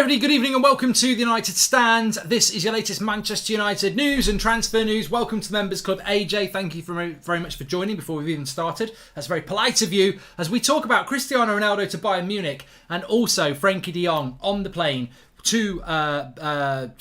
everybody, good evening and welcome to the United Stand. This is your latest Manchester United news and transfer news. Welcome to the Members Club. AJ, thank you very much for joining before we've even started. That's very polite of you as we talk about Cristiano Ronaldo to Bayern Munich and also Frenkie de Jong on the plane to the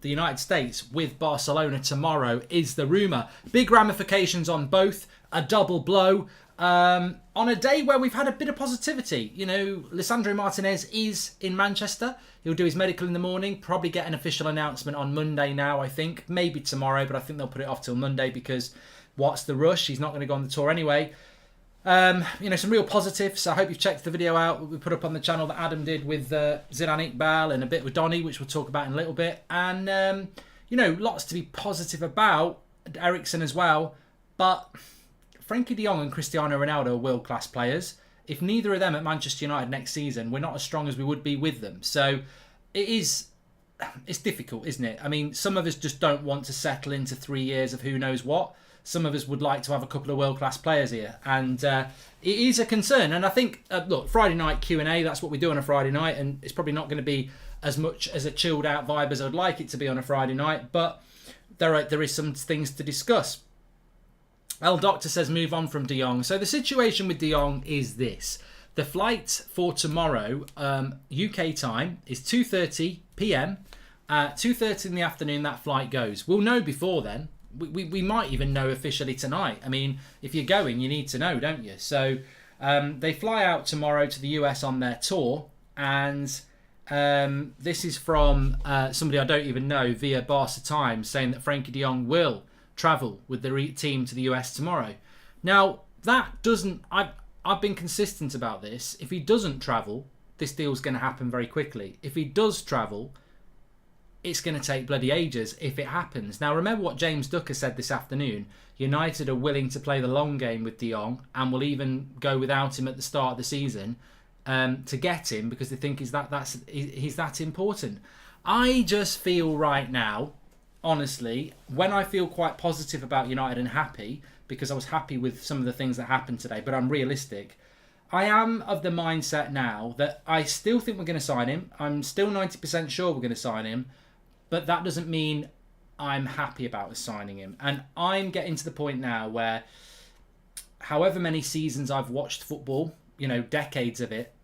United States with Barcelona tomorrow is the rumour. Big ramifications on both, a double blow. On a day where we've had a bit of positivity. You know, Lisandro Martinez is in Manchester. He'll do his medical in the morning, probably get an official announcement on Monday now, I think. Maybe tomorrow, but I think they'll put it off till Monday because what's the rush? He's not going to go on the tour anyway. You know, some real positives. I hope you've checked the video out we put up on the channel that Adam did with Zidane Iqbal and a bit with Donny, which we'll talk about in a little bit. And, you know, lots to be positive about. Eriksen as well. But Frenkie de Jong and Cristiano Ronaldo are world-class players. If neither of them at Manchester United next season, we're not as strong as we would be with them. So it's difficult, isn't it? I mean, some of us just don't want to settle into 3 years of who knows what. Some of us would like to have a couple of world-class players here. And it is a concern. And I think, look, Friday night Q&A, that's what we do on a Friday night. And it's probably not going to be as much as a chilled-out vibe as I'd like it to be on a Friday night. But there is some things to discuss. El Doctor says move on from de Jong. So the situation with de Jong is this. The flight for tomorrow, UK time, is 2:30 p.m. 2:30 in the afternoon that flight goes. We'll know before then. We might even know officially tonight. I mean, if you're going, you need to know, don't you? So they fly out tomorrow to the US on their tour. And this is from somebody I don't even know via Barca Times saying that Frenkie de Jong will travel with the team to the US tomorrow. Now, that doesn't... I've been consistent about this. If he doesn't travel, this deal's going to happen very quickly. If he does travel, it's going to take bloody ages if it happens. Now, remember what James Ducker said this afternoon. United are willing to play the long game with de Jong and will even go without him at the start of the season to get him because they think he's that important. I just feel right now, honestly, when I feel quite positive about United and happy, because I was happy with some of the things that happened today, but I'm realistic, I am of the mindset now that I still think we're going to sign him. I'm still 90% sure we're going to sign him, but that doesn't mean I'm happy about us signing him. And I'm getting to the point now where, however many seasons I've watched football, you know, decades of it,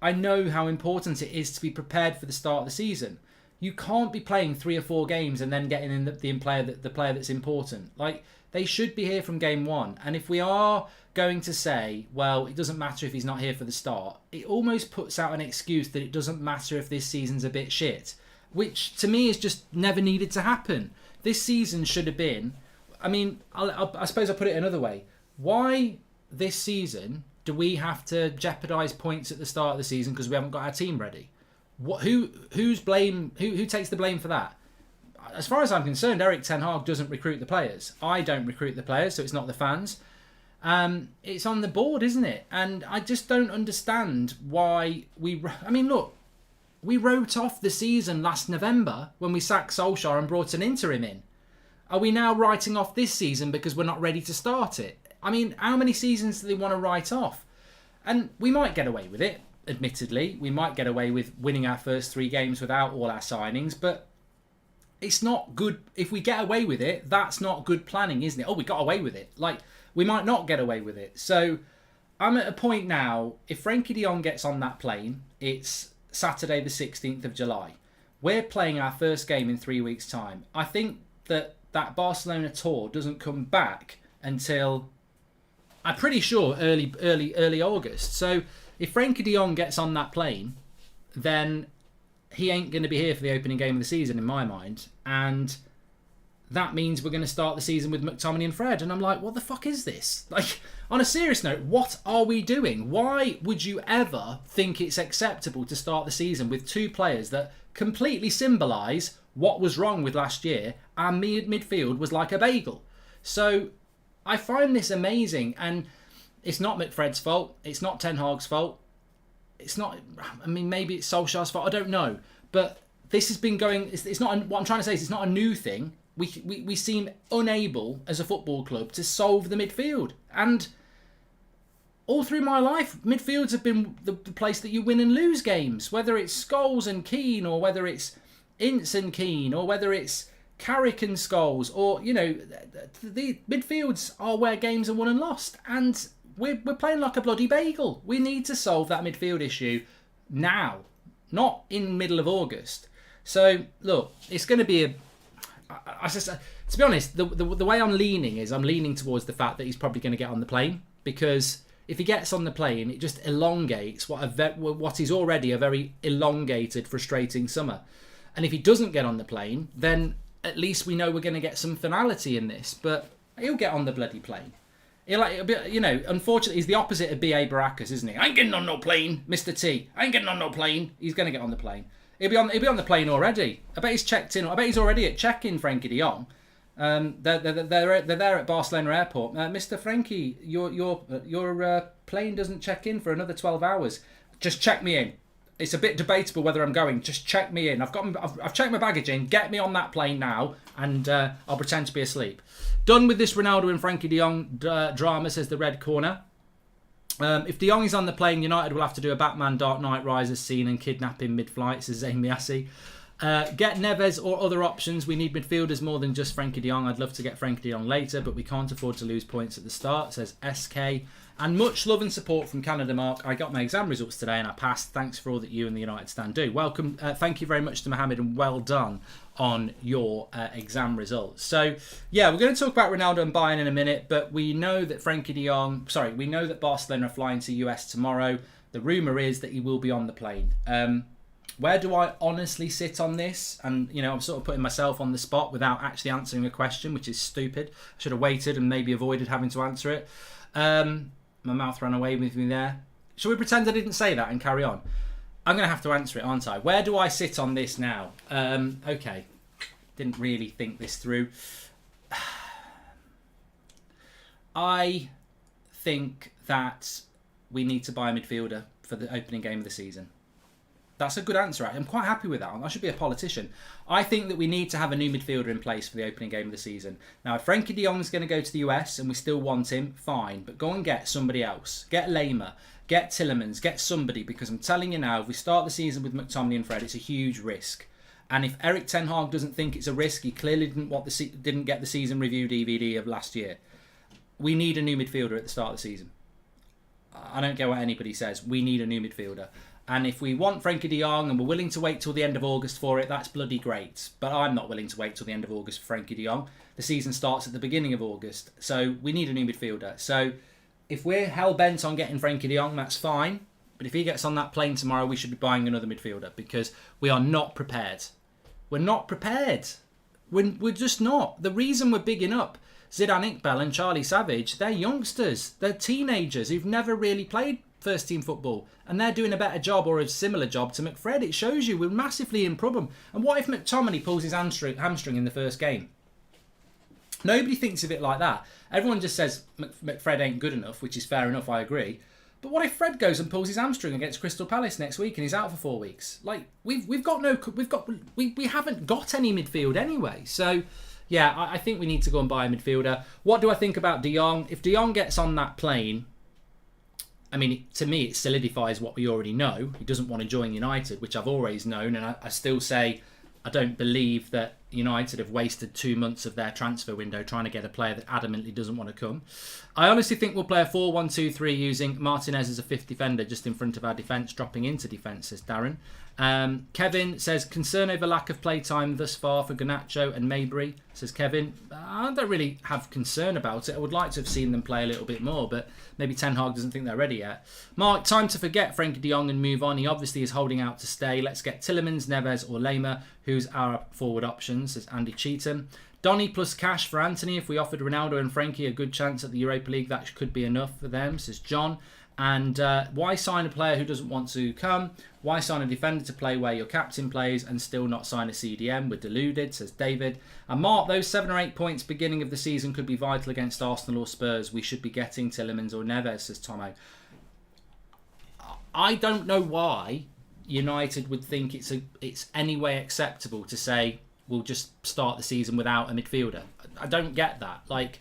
I know how important it is to be prepared for the start of the season. You can't be playing 3 or 4 games and then getting in the player that's important. Like, they should be here from game one. And if we are going to say, well, it doesn't matter if he's not here for the start, it almost puts out an excuse that it doesn't matter if this season's a bit shit, which to me is just never needed to happen. This season should have been... I mean, I suppose I'll put it another way. Why this season do we have to jeopardise points at the start of the season because we haven't got our team ready? Who takes the blame for that? As far as I'm concerned, Erik Ten Hag doesn't recruit the players. I don't recruit the players, so it's not the fans. It's on the board, isn't it? And I just don't understand why I mean, look, we wrote off the season last November when we sacked Solskjaer and brought an interim in. Are we now writing off this season because we're not ready to start it? I mean, how many seasons do they want to write off? And we might get away with it. Admittedly, we might get away with winning our first 3 games without all our signings, but it's not good. If we get away with it, that's not good planning, isn't it? Oh, we got away with it. Like, we might not get away with it. So I'm at a point now, if Frenkie de Jong gets on that plane, it's Saturday the 16th of July. We're playing our first game in 3 weeks' time. I think that Barcelona tour doesn't come back until, I'm pretty sure, early August. So if Frenkie de Jong gets on that plane, then he ain't going to be here for the opening game of the season, in my mind. And that means we're going to start the season with McTominay and Fred. And I'm like, what the fuck is this? Like, on a serious note, what are we doing? Why would you ever think it's acceptable to start the season with 2 players that completely symbolise what was wrong with last year? Our midfield was like a bagel. So I find this amazing. And it's not McFred's fault. It's not Ten Hag's fault. It's not... I mean, maybe it's Solskjaer's fault. I don't know. But this has been going... It's not... What I'm trying to say is it's not a new thing. We seem unable, as a football club, to solve the midfield. And all through my life, midfields have been the place that you win and lose games. Whether it's Scholes and Keane, or whether it's Ince and Keane, or whether it's Carrick and Scholes, or, you know, the midfields are where games are won and lost. And we're playing like a bloody bagel. We need to solve that midfield issue now, not in middle of August. So, look, it's going to be to be honest, the way I'm leaning towards the fact that he's probably going to get on the plane, because if he gets on the plane, it just elongates what is already a very elongated, frustrating summer. And if he doesn't get on the plane, then at least we know we're going to get some finality in this. But he'll get on the bloody plane. It'll be, you know, unfortunately, he's the opposite of B.A. Baracus, isn't he? I ain't getting on no plane, Mr. T. I ain't getting on no plane. He's going to get on the plane. He'll be on the plane already. I bet he's checked in. I bet he's already at check-in, Frenkie de Jong. They're there at Barcelona airport. Mr. Frenkie, your plane doesn't check in for another 12 hours. Just check me in. It's a bit debatable whether I'm going. Just check me in. I've checked my baggage in. Get me on that plane now, and I'll pretend to be asleep. Done with this Ronaldo and Frenkie de Jong drama, says the Red Corner. If de Jong is on the plane, United will have to do a Batman Dark Knight Rises scene and kidnap him mid-flight, says Zayn Miassi. Get Neves or other options. We need midfielders more than just Frenkie de Jong. I'd love to get Frenkie de Jong later, but we can't afford to lose points at the start, says SK. And much love and support from Canada Mark. I got my exam results today and I passed. Thanks for all that you and the United stand do. Welcome. Thank you very much to Mohammed, and well done on your exam results. So, yeah, we're going to talk about Ronaldo and Bayern in a minute, but we know that we know that Barcelona are flying to US tomorrow. The rumour is that he will be on the plane. Where do I honestly sit on this? And, you know, I'm sort of putting myself on the spot without actually answering a question, which is stupid. I should have waited and maybe avoided having to answer it. My mouth ran away with me there. Shall we pretend I didn't say that and carry on? I'm going to have to answer it, aren't I? Where do I sit on this now? Okay. Didn't really think this through. I think that we need to buy a midfielder for the opening game of the season. That's a good answer. I'm quite happy with that. I should be a politician. I think that we need to have a new midfielder in place for the opening game of the season. Now, if Frenkie de Jong is going to go to the US and we still want him, fine. But go and get somebody else. Get Lema. Get Tillemans. Get somebody. Because I'm telling you now, if we start the season with McTominay and Fred, it's a huge risk. And if Erik Ten Hag doesn't think it's a risk, he clearly didn't get the season review DVD of last year. We need a new midfielder at the start of the season. I don't care what anybody says. We need a new midfielder. And if we want Frenkie de Jong and we're willing to wait till the end of August for it, that's bloody great. But I'm not willing to wait till the end of August for Frenkie de Jong. The season starts at the beginning of August. So we need a new midfielder. So if we're hell-bent on getting Frenkie de Jong, that's fine. But if he gets on that plane tomorrow, we should be buying another midfielder, because we are not prepared. We're not prepared. We're just not. The reason we're bigging up Zidane Iqbal and Charlie Savage, they're youngsters. They're teenagers who've never really played first team football, and they're doing a better job or a similar job to McFred. It shows you we're massively in problem. And what if McTominay pulls his hamstring in the first game? Nobody thinks of it like that. Everyone just says McFred ain't good enough, which is fair enough, I agree. But what if Fred goes and pulls his hamstring against Crystal Palace next week and he's out for 4 weeks? Like, we haven't got any midfield anyway. So yeah, I think we need to go and buy a midfielder. What do I think about de Jong? If de Jong gets on that plane, I mean, to me, it solidifies what we already know. He doesn't want to join United, which I've always known. And I still say I don't believe that United have wasted 2 months of their transfer window trying to get a player that adamantly doesn't want to come. I honestly think we'll play a 4-1-2-3 using Martinez as a fifth defender just in front of our defence, dropping into defence, says Darren. Kevin says, concern over lack of playtime thus far for Garnacho and Mabry, says Kevin. I don't really have concern about it. I would like to have seen them play a little bit more, but maybe Ten Hag doesn't think they're ready yet. Mark, time to forget Frenkie de Jong and move on. He obviously is holding out to stay. Let's get Tillemans, Neves or Lema, who's our forward options, says Andy Cheatham. Donny plus cash for Anthony. If we offered Ronaldo and Frenkie a good chance at the Europa League, that could be enough for them, says John. And why sign a player who doesn't want to come? Why sign a defender to play where your captain plays and still not sign a CDM? We're deluded, says David. And Mark, those 7 or 8 points beginning of the season could be vital against Arsenal or Spurs. We should be getting Tillemans or Neves, says Tomo. I don't know why United would think it's any way acceptable to say we'll just start the season without a midfielder. I don't get that. Like,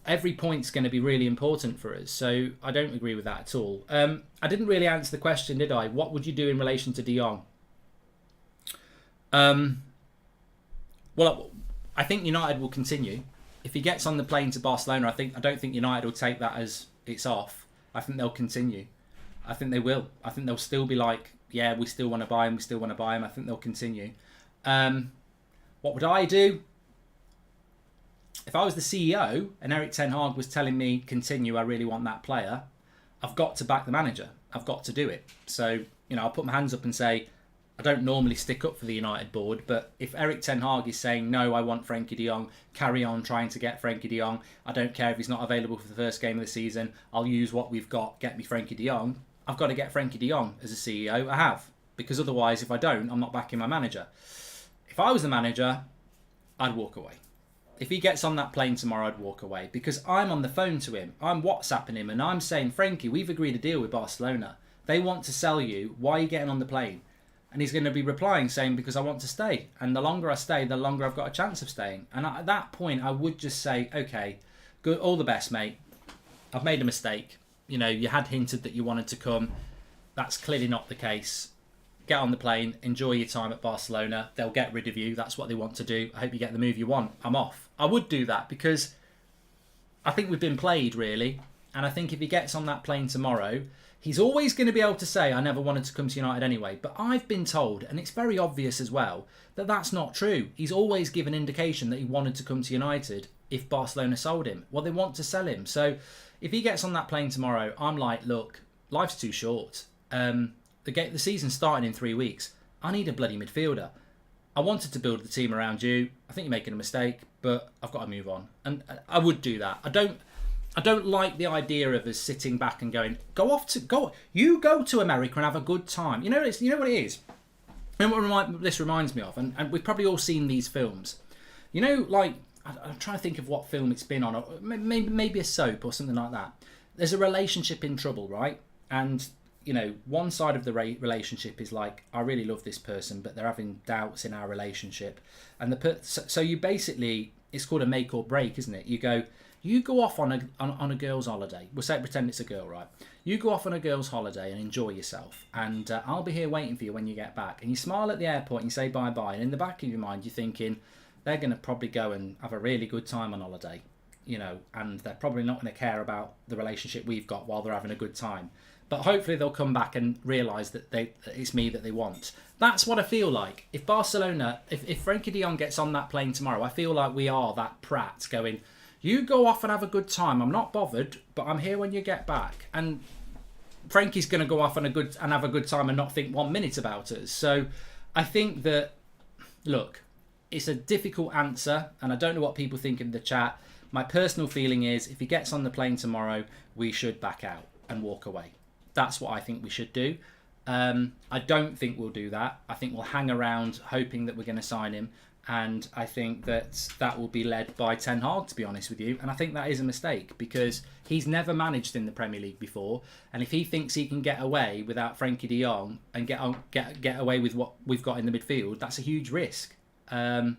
every point's going to be really important for us. So I don't agree with that at all. I didn't really answer the question, did I? What would you do in relation to De Jong? Well, I think United will continue. If he gets on the plane to Barcelona, I don't think United will take that as it's off. I think they'll continue. I think they will. I think they'll still be like, yeah, we still want to buy him. We still want to buy him. I think they'll continue. What would I do? If I was the CEO and Erik Ten Hag was telling me, continue, I really want that player, I've got to back the manager. I've got to do it. So, I'll put my hands up and say, I don't normally stick up for the United board, but if Erik Ten Hag is saying, no, I want Frenkie de Jong, carry on trying to get Frenkie de Jong, I don't care if he's not available for the first game of the season, I'll use what we've got, get me Frenkie de Jong, I've got to get Frenkie de Jong as a CEO. I have. Because otherwise, if I don't, I'm not backing my manager. If I was the manager, I'd walk away. If he gets on that plane tomorrow, I'd walk away. Because I'm on the phone to him. I'm WhatsApping him and I'm saying, Frenkie, we've agreed a deal with Barcelona. They want to sell you. Why are you getting on the plane? And he's going to be replying saying, because I want to stay. And the longer I stay, the longer I've got a chance of staying. And at that point, I would just say, okay, good, all the best, mate. I've made a mistake. You had hinted that you wanted to come. That's clearly not the case. Get on the plane, enjoy your time at Barcelona. They'll get rid of you. That's what they want to do. I hope you get the move you want. I'm off. I would do that because I think we've been played, really. And I think if he gets on that plane tomorrow, he's always going to be able to say, I never wanted to come to United anyway. But I've been told, and it's very obvious as well, that that's not true. He's always given indication that he wanted to come to United if Barcelona sold him. Well, they want to sell him. So if he gets on that plane tomorrow, I'm like, look, life's too short. The season's starting in 3 weeks. I need a bloody midfielder. I wanted to build the team around you. I think you're making a mistake, but I've got to move on. And I would do that. I don't like the idea of us sitting back and going, you go to America and have a good time. You know what it is? And what this reminds me of, and we've probably all seen these films. I'm trying to think of what film it's been on, or maybe a soap or something like that. There's a relationship in trouble, right? And one side of the relationship is like, I really love this person, but they're having doubts in our relationship. And so you basically, it's called a make or break, isn't it? You go off on a girl's holiday. We'll pretend it's a girl, right? You go off on a girl's holiday and enjoy yourself. And I'll be here waiting for you when you get back. And you smile at the airport and you say bye-bye. And in the back of your mind, you're thinking, they're going to probably go and have a really good time on holiday. And they're probably not going to care about the relationship we've got while they're having a good time. But hopefully they'll come back and realise that it's me that they want. That's what I feel like. If Barcelona, if Frenkie de Jong gets on that plane tomorrow, I feel like we are that prat going, you go off and have a good time. I'm not bothered, but I'm here when you get back. And Frankie's going to go off and have a good time and not think 1 minute about us. So I think that, look, it's a difficult answer, and I don't know what people think in the chat. My personal feeling is, if he gets on the plane tomorrow, we should back out and walk away. That's what I think we should do. I don't think we'll do that. I think we'll hang around hoping that we're going to sign him. And I think that will be led by Ten Hag, to be honest with you. And I think that is a mistake because he's never managed in the Premier League before. And if he thinks he can get away without Frenkie de Jong and get away with what we've got in the midfield, that's a huge risk. But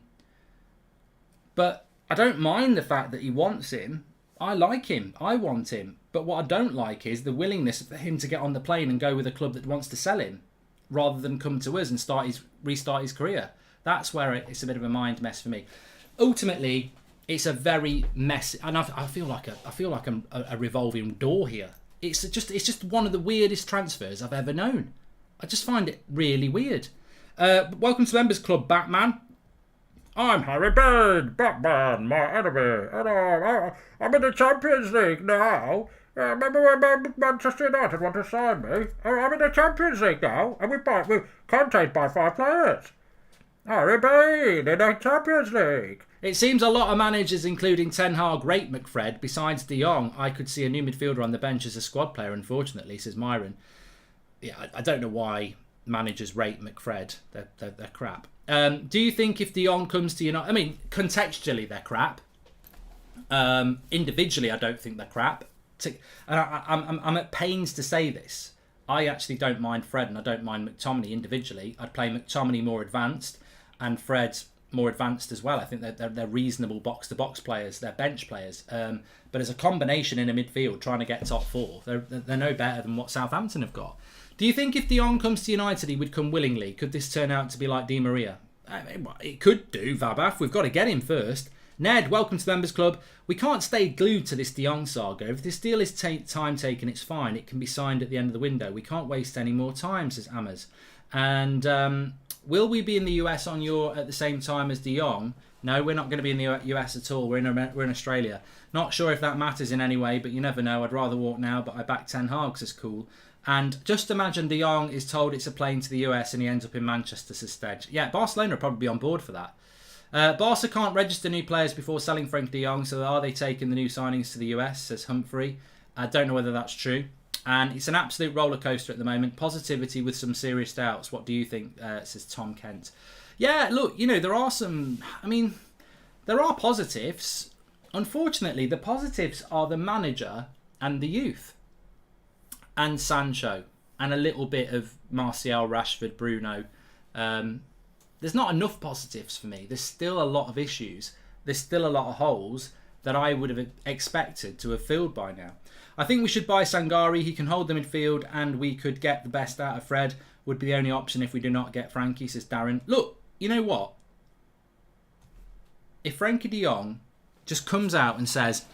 I don't mind the fact that he wants him. I like him. I want him. But what I don't like is the willingness for him to get on the plane and go with a club that wants to sell him rather than come to us and restart his career. That's where it's a bit of a mind mess for me. Ultimately, it's a very messy, and I feel like a revolving door here. It's just one of the weirdest transfers I've ever known. I just find it really weird. Welcome to Members Club, Batman. I'm Harry Bird, Batman, my enemy. I'm in the Champions League now. Remember when Manchester United want to sign me? I'm in the Champions League now, and we're contained by 5 players. Harry Bain in the Champions League. It seems a lot of managers, including Ten Hag, rate McFred. Besides De Jong, I could see a new midfielder on the bench as a squad player, unfortunately, says Myron. Yeah, I don't know why managers rate McFred. They're crap. Do you think if De Jong comes to United... I mean, contextually, they're crap. Individually, I don't think they're crap. And I'm at pains to say this. I actually don't mind Fred and I don't mind McTominay individually. I'd play McTominay more advanced and Fred more advanced as well. I think they're reasonable box-to-box players. They're bench players. But as a combination in a midfield, trying to get top four, they're no better than what Southampton have got. Do you think if De Jong comes to United, he would come willingly? Could this turn out to be like Di Maria? I mean, it could do, Vabaf. We've got to get him first. Ned, welcome to the Members Club. We can't stay glued to this De Jong saga. If this deal is time taken, it's fine. It can be signed at the end of the window. We can't waste any more time, says Amers. And will we be in the US on Euro at the same time as De Jong? No, we're not going to be in the US at all. We're in Australia. Not sure if that matters in any way, but you never know. I'd rather walk now, but I back Ten Hag because it's cool. And just imagine De Jong is told it's a plane to the US and he ends up in Manchester, says Stedge. Yeah, Barcelona will probably be on board for that. Barca can't register new players before selling Frenkie de Jong, so are they taking the new signings to the US, says Humphrey. I don't know whether that's true. And it's an absolute roller coaster at the moment. Positivity with some serious doubts. What do you think, says Tom Kent. Yeah, look, there are there are positives. Unfortunately, the positives are the manager and the youth. And Sancho. And a little bit of Martial, Rashford, Bruno. There's not enough positives for me. There's still a lot of issues. There's still a lot of holes that I would have expected to have filled by now. I think we should buy Sangare. He can hold the midfield and we could get the best out of Fred. Would be the only option if we do not get Frankie, says Darren. Look, you know what? If Frenkie de Jong just comes out and says,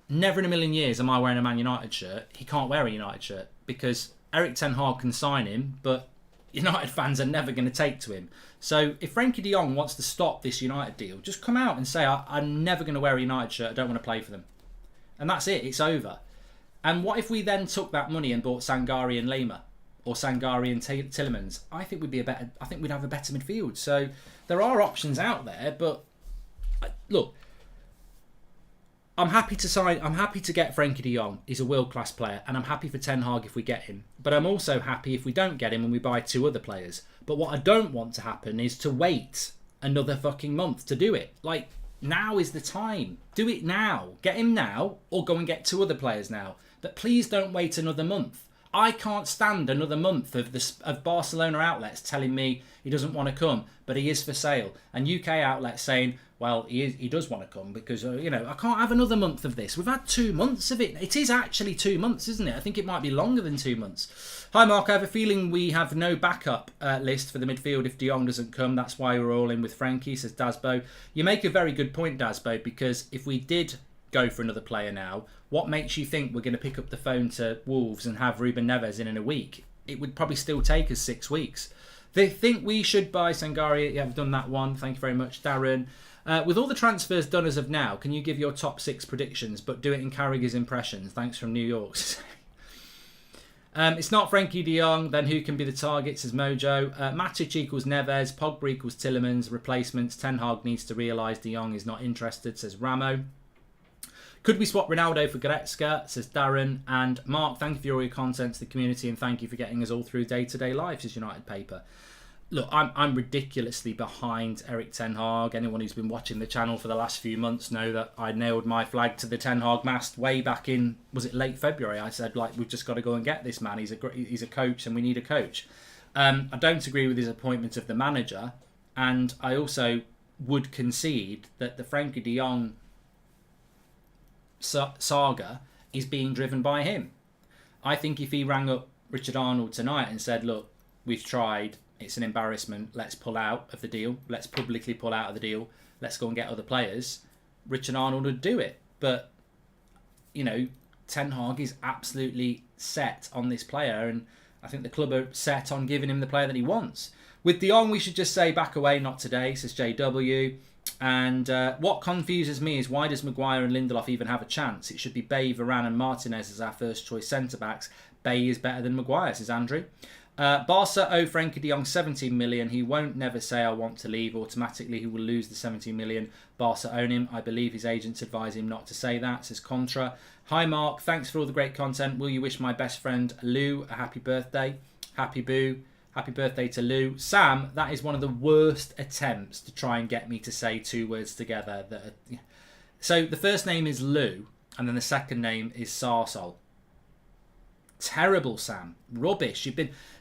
never in a million years am I wearing a Man United shirt, he can't wear a United shirt because Erik Ten Hag can sign him, but United fans are never going to take to him. So if Frenkie de Jong wants to stop this United deal, just come out and say, I'm never going to wear a United shirt. I don't want to play for them. And that's it. It's over. And what if we then took that money and bought Sangare and Lema or Sangare and Tielemans? I think we'd have a better midfield. So there are options out there, but look, I'm happy to get Frenkie de Jong. He's a world-class player, and I'm happy for Ten Hag if we get him. But I'm also happy if we don't get him and we buy two other players. But what I don't want to happen is to wait another fucking month to do it. Like, now is the time. Do it now. Get him now, or go and get two other players now. But please don't wait another month. I can't stand another month of Barcelona outlets telling me he doesn't want to come, but he is for sale. And UK outlets saying, well, he does want to come because, I can't have another month of this. We've had 2 months of it. It is actually 2 months, isn't it? I think it might be longer than 2 months. Hi, Mark. I have a feeling we have no backup list for the midfield if De Jong doesn't come. That's why we're all in with Frankie, says Dasbo. You make a very good point, Dasbo, because if we did go for another player now, what makes you think we're going to pick up the phone to Wolves and have Ruben Neves in a week? It would probably still take us 6 weeks. They think we should buy Sangare. Yeah, I've done that one. Thank you very much, Darren. With all the transfers done as of now, can you give your top 6 predictions, but do it in Carragher's impressions? Thanks from New York. It's not Frenkie de Jong, then who can be the target, says Mojo. Matic equals Neves, Pogba equals Tielemans, replacements. Ten Hag needs to realise de Jong is not interested, says Ramo. Could we swap Ronaldo for Goretzka, says Darren. And Mark, thank you for all your content to the community and thank you for getting us all through day-to-day life, says United Paper. Look, I'm ridiculously behind Erik Ten Hag. Anyone who's been watching the channel for the last few months know that I nailed my flag to the Ten Hag mast way back in, was it late February? I said, we've just got to go and get this man. He's a coach and we need a coach. I don't agree with his appointment of the manager. And I also would concede that the Frenkie de Jong saga is being driven by him. I think if he rang up Richard Arnold tonight and said, look, we've tried, it's an embarrassment, let's pull out of the deal, let's publicly pull out of the deal, let's go and get other players, Richard Arnold would do it. But, Ten Hag is absolutely set on this player, and I think the club are set on giving him the player that he wants. With De Jong, we should just say back away, not today, says JW. And what confuses me is why does Maguire and Lindelof even have a chance? It should be Bay, Varane and Martinez as our first choice centre-backs. Bay is better than Maguire, says Andrew. Barca owe Frenkie de Jong 17 million. He won't never say I want to leave. Automatically he will lose the 17 million. Barca own him. I believe his agents advise him not to say that, says Contra. Hi Mark, thanks for all the great content. Will you wish my best friend Lou a happy birthday? Happy boo. Happy birthday to Lou. Sam, that is one of the worst attempts to try and get me to say 2 words together. So the first name is Lou, and then the second name is Sarsol. Terrible, Sam. Rubbish.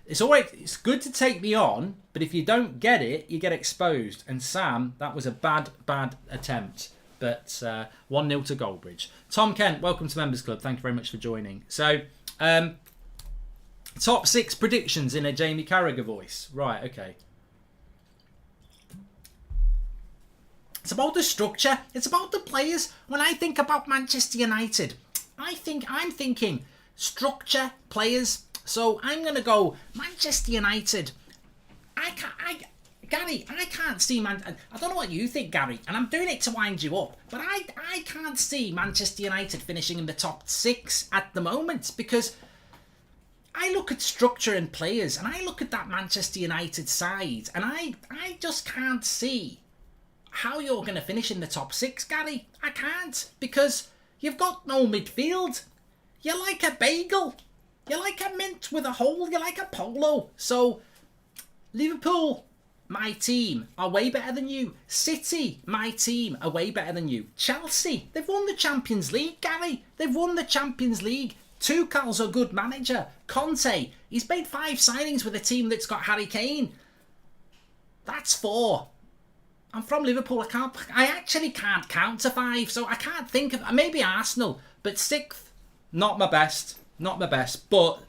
It's all right. It's good to take me on, but if you don't get it, you get exposed. And Sam, that was a bad attempt. But 1-0 to Goldbridge. Tom Kent, welcome to Members Club. Thank you very much for joining. So, top 6 predictions in a Jamie Carragher voice. Right, okay. It's about the structure. It's about the players. When I think about Manchester United, I'm thinking structure, players. So I'm going to go Manchester United. Gary, I can't see I don't know what you think, Gary, and I'm doing it to wind you up, but I can't see Manchester United finishing in the top 6 at the moment, because I look at structure and players, and I look at that Manchester United side, and I just can't see how you're going to finish in the top 6, Gary. I can't, because you've got no midfield. You're like a bagel. You're like a mint with a hole. You're like a polo. So, Liverpool, my team, are way better than you. City, my team, are way better than you. Chelsea, they've won the Champions League, Gary. They've won the Champions League. Tuchel's a good manager. Conte, he's made 5 signings with a team that's got Harry Kane. That's 4. I'm from Liverpool. I actually can't count to 5, so I can't think of... Maybe Arsenal, but 6th, not my best. Not my best, but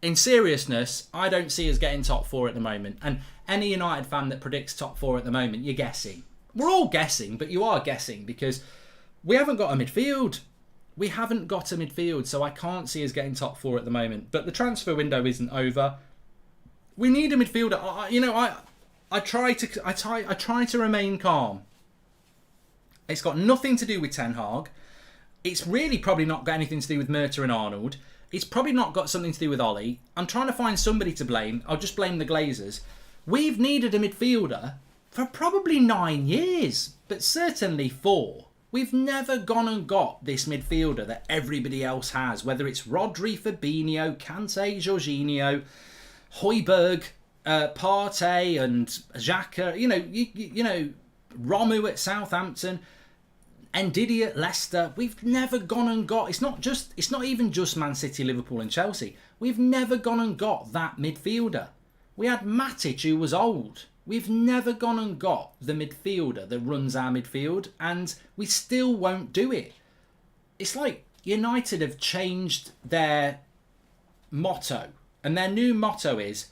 in seriousness, I don't see us getting top 4 at the moment. And any United fan that predicts top 4 at the moment, you're guessing. We're all guessing, but you are guessing because we haven't got a midfield. We haven't got a midfield, so I can't see us getting top 4 at the moment. But the transfer window isn't over. We need a midfielder. I try to remain calm. It's got nothing to do with Ten Hag. It's really probably not got anything to do with Murta and Arnold. It's probably not got something to do with Ollie. I'm trying to find somebody to blame. I'll just blame the Glazers. We've needed a midfielder for probably 9 years, but certainly 4. We've never gone and got this midfielder that everybody else has, whether it's Rodri, Fabinho, Kante, Jorginho, Højbjerg, Partey and Xhaka, you know, Romu at Southampton, Ndidi at Leicester. We've never gone and got... It's not even just Man City, Liverpool and Chelsea. We've never gone and got that midfielder. We had Matic, who was old. We've never gone and got the midfielder that runs our midfield, and we still won't do it. It's like United have changed their motto, and their new motto is,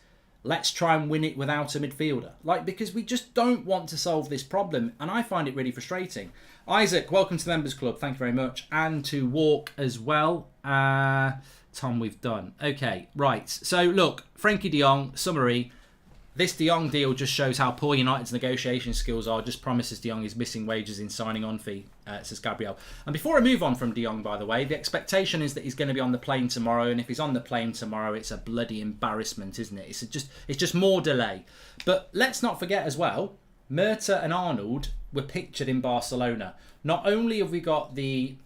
let's try and win it without a midfielder. Because we just don't want to solve this problem, and I find it really frustrating. Isaac, welcome to the Members Club. Thank you very much. And to Walk as well. Tom, we've done. Okay, right. So, look, Frenkie de Jong, summary. This de Jong deal just shows how poor United's negotiation skills are. Just promises de Jong is missing wages in signing on fee, says Gabriel. And before I move on from de Jong, by the way, the expectation is that he's going to be on the plane tomorrow. And if he's on the plane tomorrow, it's a bloody embarrassment, isn't it? It's just more delay. But let's not forget as well, Murta and Arnold were pictured in Barcelona. Not only have we got the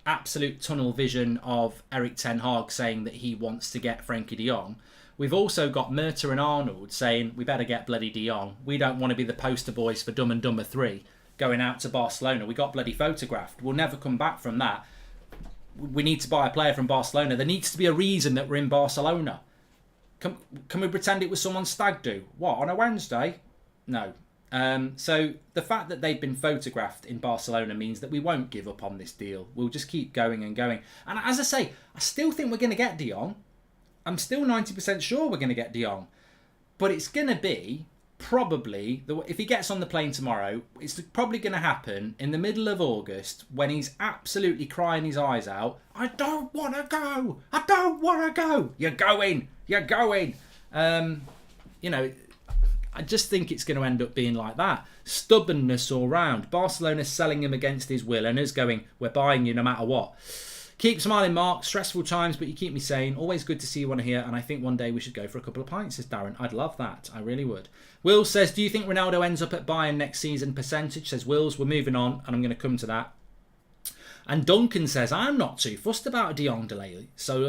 absolute tunnel vision of Erik Ten Hag saying that he wants to get Frenkie de Jong, we've also got Murta and Arnold saying, we better get bloody de Jong. We don't want to be the poster boys for Dumb and Dumber 3 going out to Barcelona. We got bloody photographed. We'll never come back from that. We need to buy a player from Barcelona. There needs to be a reason that we're in Barcelona. Can we pretend it was someone's stag do? What, on a Wednesday? No. So the fact that they've been photographed in Barcelona means that we won't give up on this deal. We'll just keep going and going. And as I say, I still think we're going to get de Jong. I'm still 90% sure we're going to get de Jong. But it's going to be probably, if he gets on the plane tomorrow, it's probably going to happen in the middle of August when he's absolutely crying his eyes out. I don't want to go. I don't want to go. You're going. You're going. I just think it's going to end up being like that. Stubbornness all round. Barcelona selling him against his will and us going, we're buying you no matter what. Keep smiling, Mark. Stressful times, but you keep me sane. Always good to see you on here, and I think one day we should go for a couple of pints, says Darren. I'd love that. I really would. Will says, do you think Ronaldo ends up at Bayern next season? Percentage, says Wills. We're moving on, and I'm going to come to that. And Duncan says, I'm not too fussed about a de Jong delay, so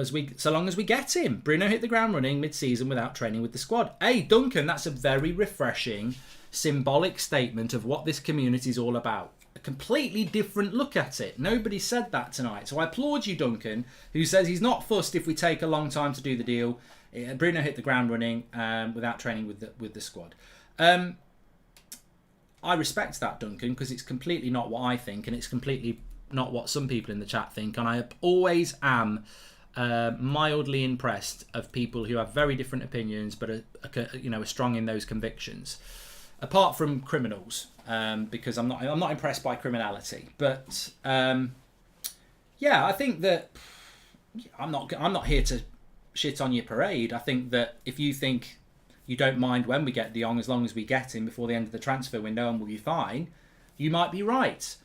long as we get him. Bruno hit the ground running mid-season without training with the squad. Hey, Duncan, that's a very refreshing, symbolic statement of what this community is all about. A completely different look at it. Nobody said that tonight. So I applaud you, Duncan, who says he's not fussed if we take a long time to do the deal. Bruno hit the ground running without training with the squad. I respect that, Duncan, because it's completely not what I think, and it's completely not what some people in the chat think. And I always am mildly impressed of people who have very different opinions, but are strong in those convictions. Apart from criminals, because I'm not impressed by criminality. But I think that I'm not here to shit on your parade. I think that if you think you don't mind when we get De Jong, as long as we get him before the end of the transfer window and we'll be fine, you might be right.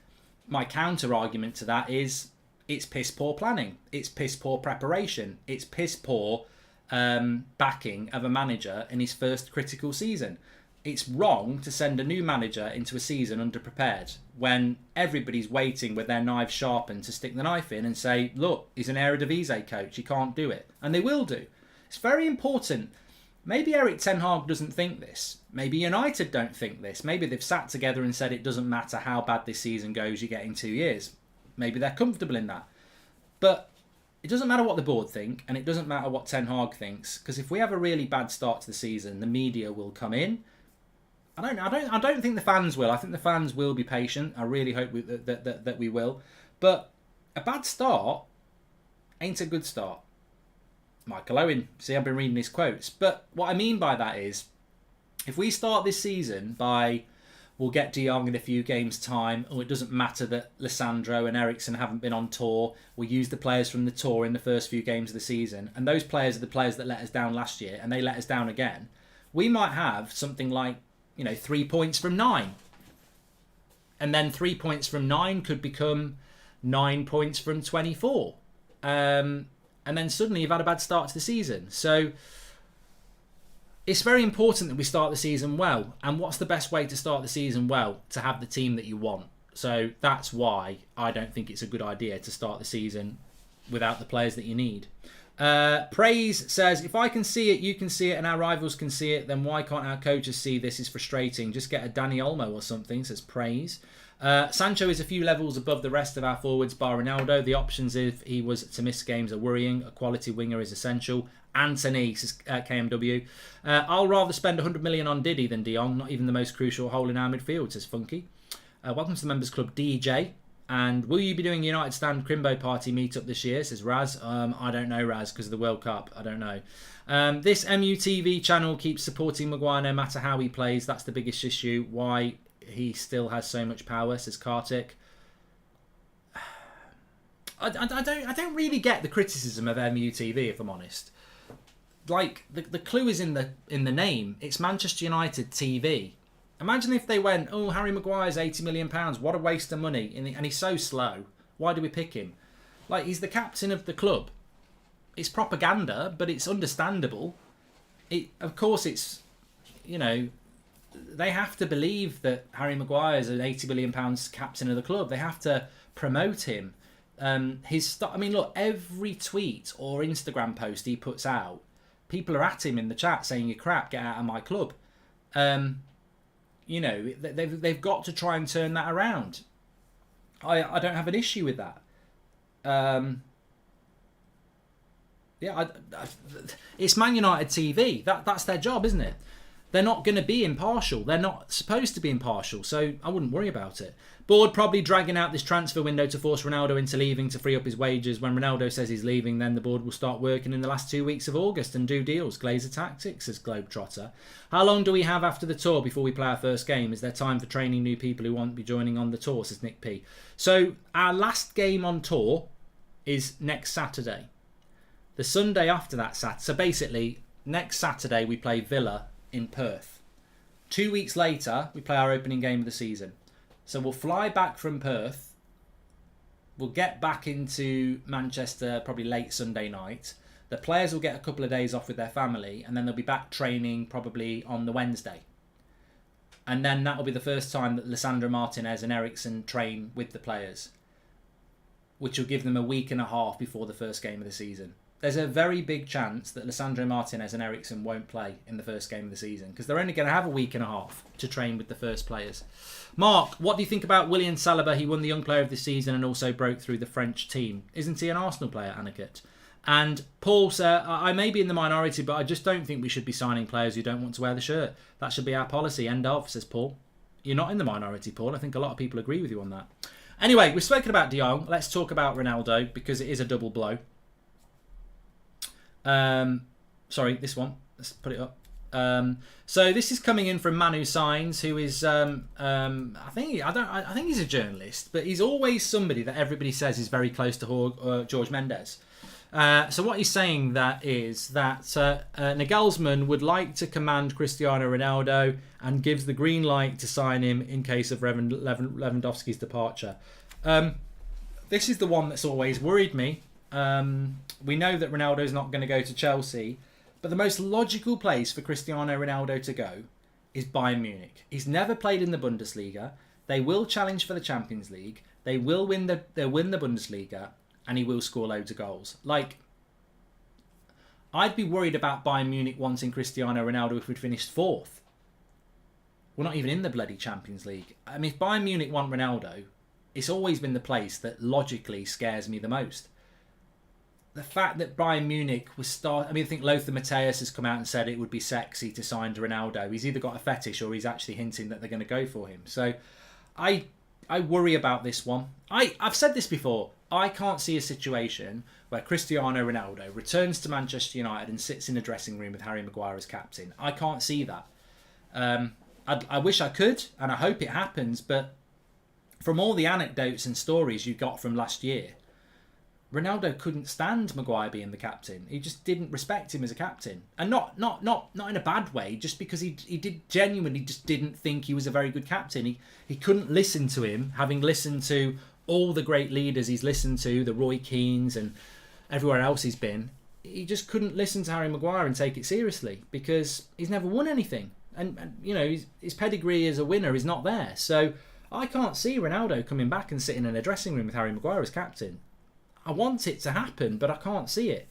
My counter argument to that is it's piss poor planning, it's piss poor preparation, it's piss poor backing of a manager in his first critical season. It's wrong to send a new manager into a season underprepared when everybody's waiting with their knives sharpened to stick the knife in and say, look, he's an Eredivisie coach, he can't do it. And they will do. It's very important. Maybe Erik ten Hag doesn't think this. Maybe United don't think this. Maybe they've sat together and said it doesn't matter how bad this season goes, you get in 2 years. Maybe they're comfortable in that. But it doesn't matter what the board think, and it doesn't matter what Ten Hag thinks, because if we have a really bad start to the season, the media will come in. I don't think the fans will. I think the fans will be patient. I really hope that we will. But a bad start ain't a good start. Michael Owen. See, I've been reading his quotes. But what I mean by that is, if we start this season by, we'll get De Jong in a few games' time, or it doesn't matter that Lissandro and Eriksen haven't been on tour, we'll use the players from the tour in the first few games of the season, and those players are the players that let us down last year, and they let us down again, we might have something like, 3 points from 9. And then 3 points from 9 could become 9 points from 24. And then suddenly you've had a bad start to the season. So it's very important that we start the season well. And what's the best way to start the season well? To have the team that you want. So that's why I don't think it's a good idea to start the season without the players that you need. Praise says, if I can see it, you can see it, and our rivals can see it, then why can't our coaches see this is frustrating? Just get a Danny Olmo or something, says Praise. Sancho is a few levels above the rest of our forwards, bar Ronaldo. The options if he was to miss games are worrying. A quality winger is essential. Anthony, says KMW. I'll rather spend 100 million on Diddy than De Jong, not even the most crucial hole in our midfield, says Funky. Welcome to the Members Club, DJ. And will you be doing a United Stand Crimbo Party meetup this year, says Raz. I don't know, Raz, because of the World Cup. I don't know. This MUTV channel keeps supporting Maguire no matter how he plays. That's the biggest issue. Why he still has so much power, says Kartik. I don't really get the criticism of MUTV, if I'm honest. Like, the clue is in the name. It's Manchester United TV. Imagine if they went, oh, Harry Maguire's £80 million. What a waste of money. And he's so slow. Why do we pick him? Like, he's the captain of the club. It's propaganda, but it's understandable. Of course, it's, they have to believe that Harry Maguire is an £80 million captain of the club. They have to promote him. Look, every tweet or Instagram post he puts out, people are at him in the chat saying, you're crap, get out of my club. They've got to try and turn that around. I don't have an issue with that. It's Man United TV. That's their job, isn't it? They're not going to be impartial. They're not supposed to be impartial, so I wouldn't worry about it. Board probably dragging out this transfer window to force Ronaldo into leaving to free up his wages. When Ronaldo says he's leaving, then the board will start working in the last 2 weeks of August and do deals. Glazer tactics, says Globetrotter. How long do we have after the tour before we play our first game? Is there time for training new people who won't be joining on the tour, says Nick P. So our last game on tour is next Saturday. The Sunday after that Saturday. So basically, next Saturday we play Villa in Perth. 2 weeks later, we play our opening game of the season. So we'll fly back from Perth. We'll get back into Manchester probably late Sunday night. The players will get a couple of days off with their family, and then they'll be back training probably on the Wednesday. And then that will be the first time that Lissandro Martinez and Eriksen train with the players, which will give them a week and a half before the first game of the season. there's a very big chance that Lisandro Martinez and Eriksen won't play in the first game of the season because they're only going to have a week and a half to train with the first players. Mark, what do you think about William Saliba? He won the Young Player of the Season and also broke through the French team. Isn't he an Arsenal player, Aniket? And Paul said, I may be in the minority, but I just don't think we should be signing players who don't want to wear the shirt. That should be our policy. End of, says Paul. You're not in the minority, Paul. I think a lot of people agree with you on that. Anyway, we've spoken about De Jong. Let's talk about Ronaldo because it is a double blow. Sorry, this one. Let's put it up. So this is coming in from Manu Signs, who is I think he's a journalist, but he's always somebody that everybody says is very close to George Mendes. So what he's saying that is that Nagelsmann would like to command Cristiano Ronaldo and gives the green light to sign him in case of Lewandowski's departure. This is the one that's always worried me. We know that Ronaldo's not going to go to Chelsea, but the most logical place for Cristiano Ronaldo to go is Bayern Munich. He's never played in the Bundesliga. They will challenge for the Champions League. They will win the Bundesliga. And he will score loads of goals. Like, I'd be worried about Bayern Munich wanting Cristiano Ronaldo if we'd finished fourth. We're not even in the bloody Champions League. I mean, if Bayern Munich want Ronaldo, it's always been the place that logically scares me the most. The fact that Bayern Munich was I think Lothar Matthäus has come out and said it would be sexy to sign Ronaldo. He's either got a fetish or he's actually hinting that they're going to go for him. So, I worry about this one. I've said this before. I can't see a situation where Cristiano Ronaldo returns to Manchester United and sits in a dressing room with Harry Maguire as captain. I can't see that. I wish I could, and I hope it happens, but from all the anecdotes and stories you got from last year, Ronaldo couldn't stand Maguire being the captain. He just didn't respect him as a captain. And not in a bad way, just because he did genuinely just didn't think he was a very good captain. He couldn't listen to him, having listened to all the great leaders he's listened to, the Roy Keanes and everywhere else he's been. He just couldn't listen to Harry Maguire and take it seriously because he's never won anything. And you know, his pedigree as a winner is not there. So I can't see Ronaldo coming back and sitting in a dressing room with Harry Maguire as captain. I want it to happen, but I can't see it.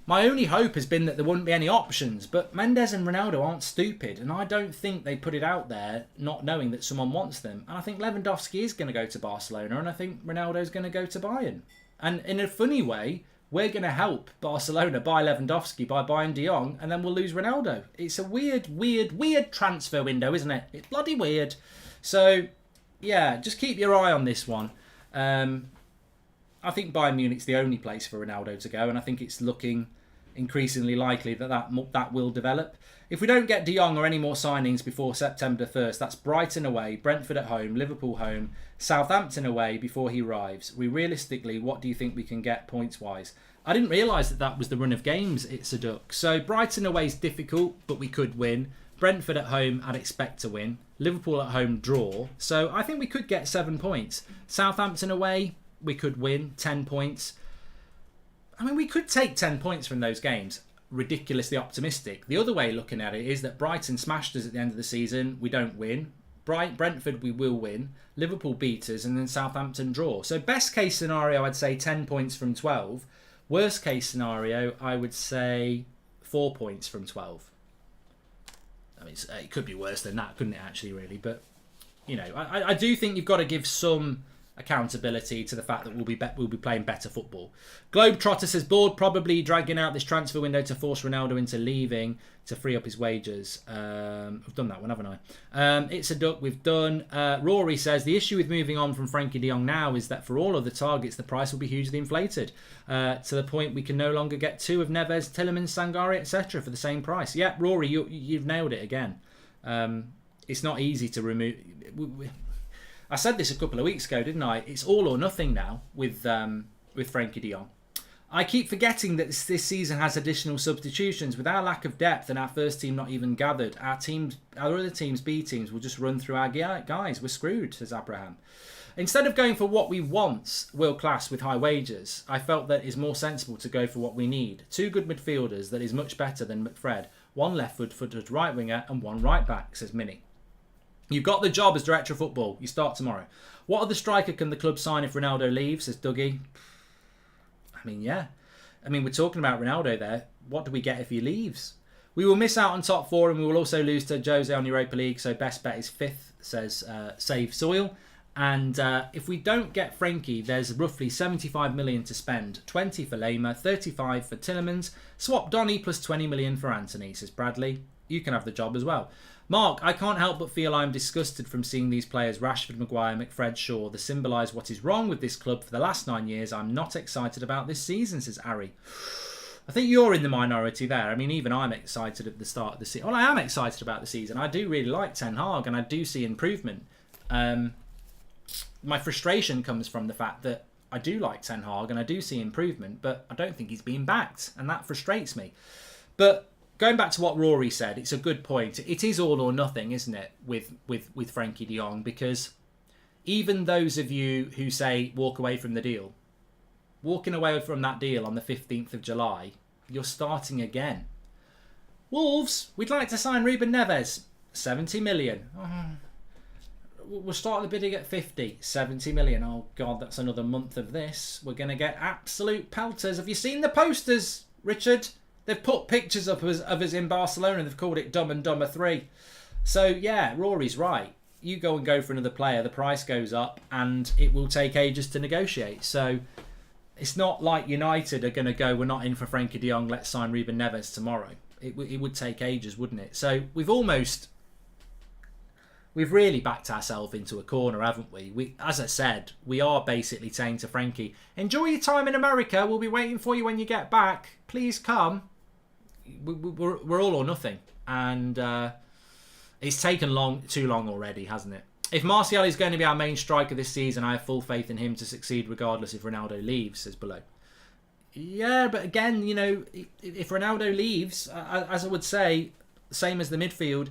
My only hope has been that there wouldn't be any options, but Mendes and Ronaldo aren't stupid, and I don't think they put it out there not knowing that someone wants them. And I think Lewandowski is going to go to Barcelona, and I think Ronaldo's going to go to Bayern. And in a funny way, we're going to help Barcelona buy Lewandowski by buying De Jong, and then we'll lose Ronaldo. It's a weird transfer window, isn't it? It's bloody weird. So, yeah, just keep your eye on this one. I think Bayern Munich's the only place for Ronaldo to go, and I think it's looking increasingly likely that will develop. If we don't get De Jong or any more signings before September 1st, that's Brighton away, Brentford at home, Liverpool home, Southampton away before he arrives. Realistically, what do you think we can get points-wise? I didn't realise that was the run of games it's a duck. So Brighton away is difficult, but we could win. Brentford at home, I'd expect to win. Liverpool at home, draw. So I think we could get 7 points. Southampton away, we could win 10 points. I mean, we could take 10 points from those games. Ridiculously optimistic. The other way looking at it is that Brighton smashed us at the end of the season. We don't win. Brentford, we will win. Liverpool beat us, and then Southampton draw. So best case scenario, I'd say 10 points from 12. Worst case scenario, I would say 4 points from 12. I mean, it could be worse than that, couldn't it, actually, really? But, you know, I do think you've got to give some accountability to the fact that we'll be playing better football. Globetrotter says, board probably dragging out this transfer window to force Ronaldo into leaving to free up his wages. I've done that one, haven't I? It's a duck, we've done. Rory says, the issue with moving on from Frenkie de Jong now is that for all of the targets, the price will be hugely inflated to the point we can no longer get 2 of Neves, Tielemans, Sangare, etc. for the same price. Yeah, Rory, you've nailed it again. It's not easy to remove. I said this a couple of weeks ago, didn't I? It's all or nothing now with Frenkie de Jong. I keep forgetting that this season has additional substitutions. With our lack of depth and our first team not even gathered, our other teams, B teams, will just run through our guys. We're screwed, says Abraham. Instead of going for what we want, world class with high wages, I felt that it's more sensible to go for what we need. 2 good midfielders that is much better than McFred. 1 left-footed right winger and 1 right back, says Minnie. You've got the job as director of football. You start tomorrow. What other striker can the club sign if Ronaldo leaves, says Dougie? I mean, yeah. I mean, we're talking about Ronaldo there. What do we get if he leaves? We will miss out on top 4 and we will also lose to Jose on Europa League. So best bet is 5th, says Save Soil. And if we don't get Frenkie, there's roughly 75 million to spend. 20 for Lema, 35 for Tillemans. Swap Donny plus 20 million for Anthony, says Bradley. You can have the job as well. Mark, I can't help but feel I'm disgusted from seeing these players, Rashford, Maguire, McFred, Shaw. They symbolise what is wrong with this club for the last 9 years. I'm not excited about this season, says Ari. I think you're in the minority there. I mean, even I'm excited at the start of the season. Well, I am excited about the season. I do really like Ten Hag and I do see improvement. My frustration comes from the fact that I do like Ten Hag and I do see improvement, but I don't think he's being backed, and that frustrates me. But going back to what Rory said, it's a good point. It is all or nothing, isn't it, with Frenkie de Jong? Because even those of you who say walk away from the deal, walking away from that deal on the 15th of July, you're starting again. Wolves, we'd like to sign Ruben Neves, 70 million. We'll start the bidding at 50, 70 million. Oh, God, that's another month of this. We're going to get absolute pelters. Have you seen the posters, Richard? They've put pictures up of us in Barcelona. They've called it Dumb and Dumber 3. So, yeah, Rory's right. You go and go for another player, the price goes up, and it will take ages to negotiate. So, it's not like United are going to go, we're not in for Frenkie de Jong, let's sign Ruben Neves tomorrow. It would take ages, wouldn't it? So, We've really backed ourselves into a corner, haven't we? As I said, we are basically saying to Frenkie, enjoy your time in America. We'll be waiting for you when you get back. Please come. We're all or nothing. And it's taken too long already, hasn't it? If Martial is going to be our main striker this season, I have full faith in him to succeed regardless if Ronaldo leaves, says Below. Yeah, but again, you know, if Ronaldo leaves, as I would say, same as the midfield,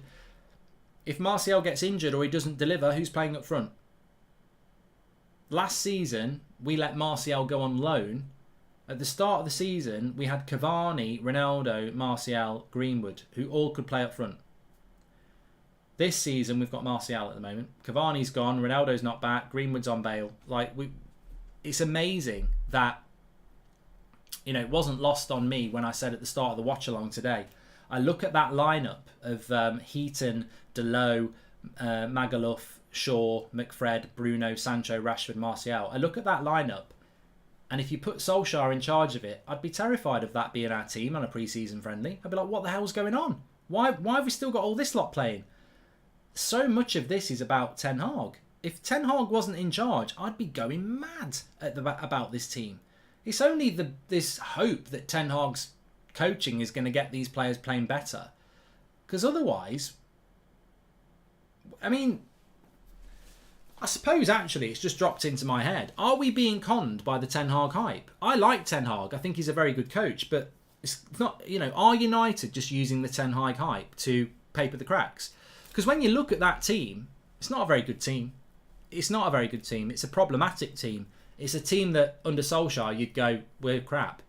if Martial gets injured or he doesn't deliver, who's playing up front? Last season, we let Martial go on loan. At the start of the season, we had Cavani, Ronaldo, Martial, Greenwood, who all could play up front. This season, we've got Martial at the moment. Cavani's gone, Ronaldo's not back, Greenwood's on bail. It's amazing that, you know, it wasn't lost on me when I said at the start of the watch-along today. I look at that lineup of Heaton, Delot, Magaluf, Shaw, McFred, Bruno, Sancho, Rashford, Martial. I look at that lineup, and if you put Solskjaer in charge of it, I'd be terrified of that being our team on a pre-season friendly. I'd be like, what the hell's going on? Why have we still got all this lot playing? So much of this is about Ten Hag. If Ten Hag wasn't in charge, I'd be going mad about this team. It's only this hope that Ten Hag's coaching is going to get these players playing better, because otherwise, I mean, I suppose actually it's just dropped into my head. Are we being conned by the Ten Hag hype? I like Ten Hag. I think he's a very good coach, but it's not, you know, are United just using the Ten Hag hype to paper the cracks? Because when you look at that team, it's not a very good team. It's not a very good team. It's a problematic team. It's a team that under Solskjaer you'd go, we're crap.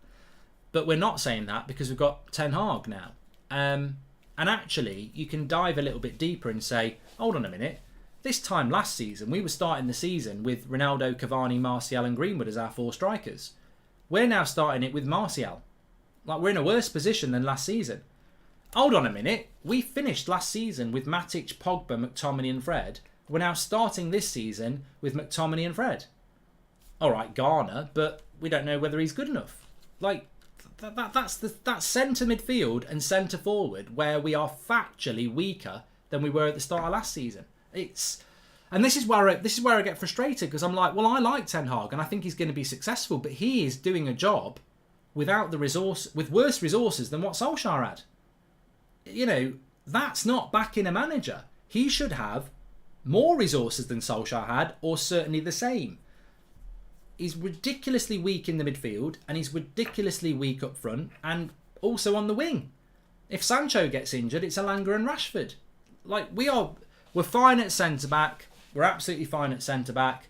But we're not saying that because we've got Ten Hag now. And actually, you can dive a little bit deeper and say, hold on a minute. This time last season, we were starting the season with Ronaldo, Cavani, Martial and Greenwood as our 4 strikers. We're now starting it with Martial. Like, we're in a worse position than last season. Hold on a minute. We finished last season with Matic, Pogba, McTominay and Fred. We're now starting this season with McTominay and Fred. All right, Garner, but we don't know whether he's good enough. Like, that's centre midfield and centre forward where we are factually weaker than we were at the start of last season. And this is where I get frustrated, because I'm like, well, I like Ten Hag and I think he's going to be successful, but he is doing a job with worse resources than what Solskjaer had. You know, that's not backing a manager. He should have more resources than Solskjaer had, or certainly the same. He's ridiculously weak in the midfield, and he's ridiculously weak up front, and also on the wing. If Sancho gets injured, it's Elanga and Rashford. Like, we're fine at centre-back. We're absolutely fine at centre-back.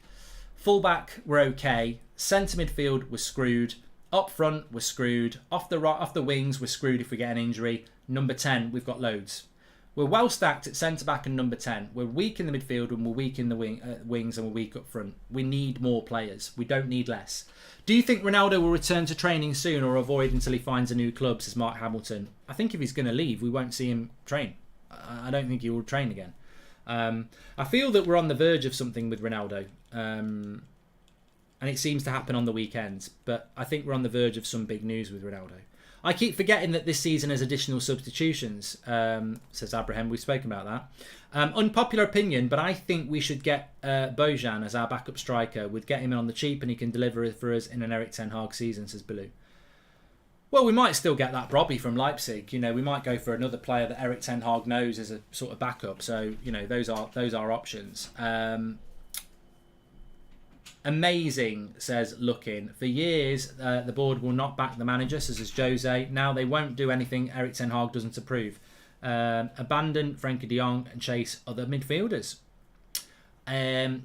Full-back, we're okay. Centre midfield, we're screwed. Up front, we're screwed. Off the wings, we're screwed if we get an injury. Number 10, we've got loads. We're well stacked at centre-back and number 10. We're weak in the midfield and we're weak in the wings and we're weak up front. We need more players. We don't need less. Do you think Ronaldo will return to training soon or avoid until he finds a new club, says Mark Hamilton? I think if he's going to leave, we won't see him train. I don't think he will train again. I feel that we're on the verge of something with Ronaldo. And it seems to happen on the weekends. But I think we're on the verge of some big news with Ronaldo. I keep forgetting that this season has additional substitutions, says Abraham. We've spoken about that. Unpopular opinion, but I think we should get Bojan as our backup striker. We'd get him in on the cheap and he can deliver for us in an Erik ten Hag season, says Bilou. Well, we might still get that Robbie from Leipzig. You know, we might go for another player that Erik ten Hag knows as a sort of backup. So, you know, those are options. Amazing, says Looking. For years, the board will not back the manager, says Jose. Now they won't do anything Erik ten Hag doesn't approve. Abandon Frenkie de Jong and chase other midfielders.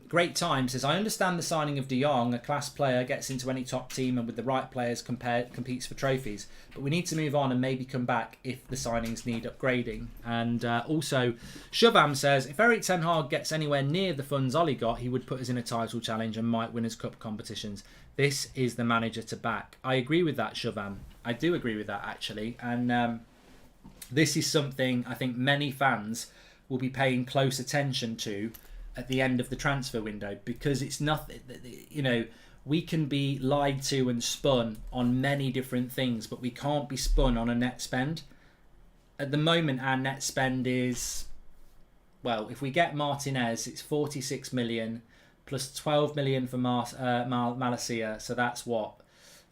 Great Time says, I understand the signing of de Jong, a class player, gets into any top team and with the right players competes for trophies. But we need to move on and maybe come back if the signings need upgrading. And also, Shubham says, if Erik ten Hag gets anywhere near the funds Ollie got, he would put us in a title challenge and might win us cup competitions. This is the manager to back. I agree with that, Shubham. I do agree with that, actually. And this is something I think many fans will be paying close attention to at the end of the transfer window, because it's nothing, you know, we can be lied to and spun on many different things, but we can't be spun on a net spend. At the moment, our net spend is, well, if we get Martinez, it's 46 million plus 12 million for Malacia, so that's what?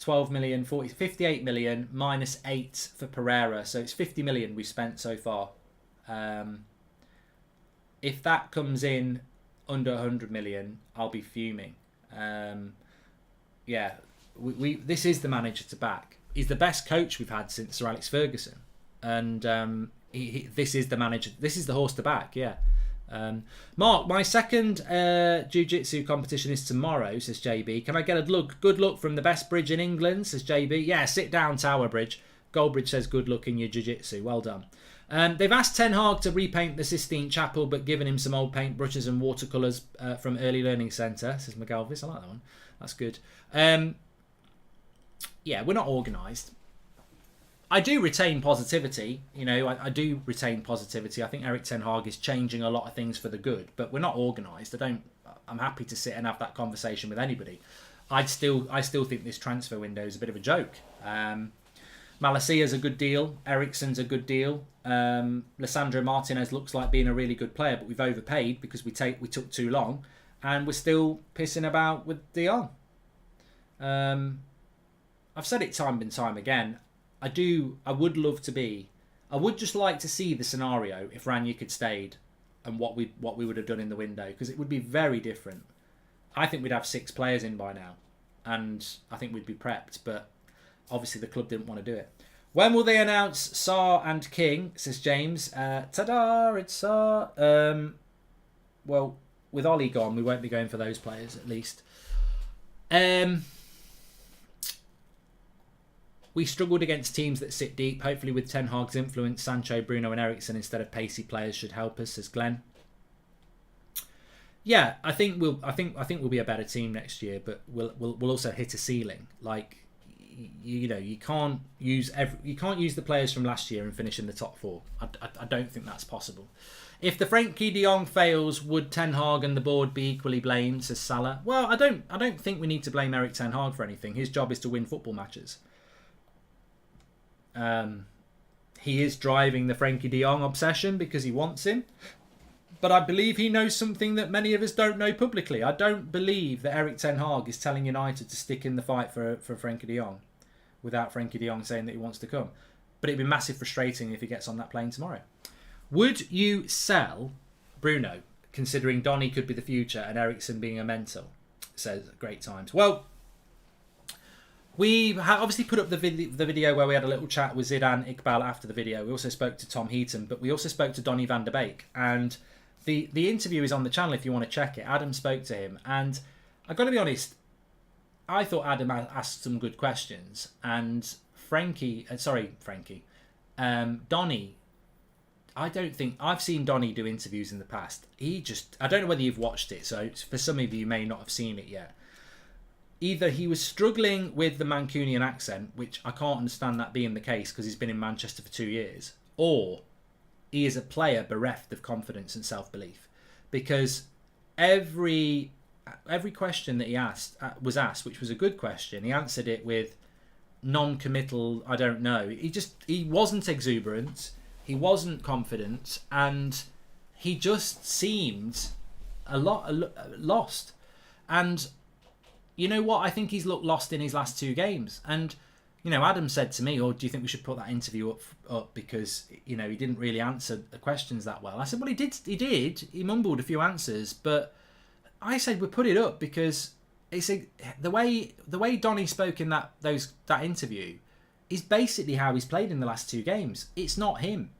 12 million, 58 million minus 8 for Pereira, so it's 50 million we've spent so far. If that comes in under 100 million, I'll be fuming. Yeah, this is the manager to back. He's the best coach we've had since Sir Alex Ferguson, and this is the manager. This is the horse to back. Yeah. Mark, my second jiu-jitsu competition is tomorrow, says JB. Can I get a good look from the best bridge in England, says JB. Yeah, sit down, Tower Bridge. Goldbridge says good luck in your jiu-jitsu. Well done. They've asked Ten Hag to repaint the Sistine Chapel, but given him some old paintbrushes and watercolours from Early Learning Centre, says McGalvis. I like that one. That's good. Yeah, we're not organised. I do retain positivity. You know, I do retain positivity. I think Erik ten Hag is changing a lot of things for the good, but we're not organised. I'm happy to sit and have that conversation with anybody. I still think this transfer window is a bit of a joke. Malacia's a good deal. Eriksen's a good deal. Lisandro Martinez looks like being a really good player, but we've overpaid because we took too long, and we're still pissing about with de Jong. I've said it time and time again. I would just like to see the scenario if Ranić had stayed and what we would have done in the window, because it would be very different. I think we'd have 6 players in by now, and I think we'd be prepped, but obviously the club didn't want to do it. When will they announce Sarr and King, says James. Ta-da, it's Sarr. Well, with Ollie gone, we won't be going for those players, at least. We struggled against teams that sit deep. Hopefully with Ten Hag's influence, Sancho, Bruno and Eriksen instead of pacey players should help us, says Glenn. Yeah, I think we'll be a better team next year, but we'll also hit a ceiling. Like, you know, you can't use the players from last year and finish in the top 4. I don't think that's possible. If the Frenkie de Jong fails, would Ten Hag and the board be equally blamed, says Salah? Well, I don't think we need to blame Erik Ten Hag for anything. His job is to win football matches. He is driving the Frenkie de Jong obsession because he wants him. But I believe he knows something that many of us don't know publicly. I don't believe that Erik ten Hag is telling United to stick in the fight for Frenkie de Jong without Frenkie de Jong saying that he wants to come. But it'd be massive frustrating if he gets on that plane tomorrow. Would you sell Bruno, considering Donny could be the future and Eriksen being a mentor? Says Great Times. Well, we obviously put up the video where we had a little chat with Zidane Iqbal after the video. We also spoke to Tom Heaton, but we also spoke to Donny van der Beek. And the interview is on the channel if you want to check it. Adam spoke to him. And I've got to be honest, I thought Adam asked some good questions. And Donny I don't think I've seen Donny do interviews in the past. I don't know whether you've watched it, so for some of you may not have seen it yet. Either he was struggling with the Mancunian accent, which I can't understand that being the case because he's been in Manchester for 2 years, or he is a player bereft of confidence and self-belief. Because every question that he was asked, which was a good question, he answered it with non-committal, I don't know. He wasn't exuberant, he wasn't confident, and he just seemed a lot lost. And you know what? I think he's looked lost in his last 2 games. And, you know, Adam said to me, do you think we should put that interview up because, you know, he didn't really answer the questions that well. I said, well, he did. He mumbled a few answers. But I said, we'll put it up because the way Donny spoke in that interview is basically how he's played in the last 2 games. It's not him.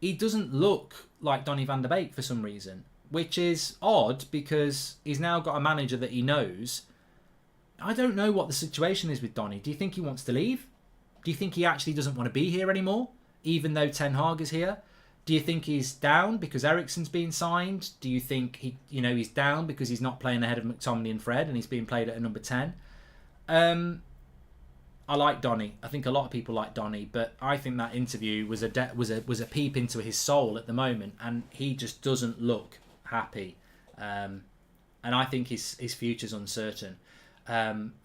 He doesn't look like Donny van de Beek for some reason, which is odd because he's now got a manager that he knows. I don't know what the situation is with Donny. Do you think he wants to leave? Do you think he actually doesn't want to be here anymore, even though Ten Hag is here? Do you think he's down because Eriksen's being signed? Do you think he's down because he's not playing ahead of McTominay and Fred and he's being played at a number 10? I like Donny. I think a lot of people like Donny, but I think that interview was a peep into his soul at the moment, and he just doesn't look happy. And I think his future's uncertain.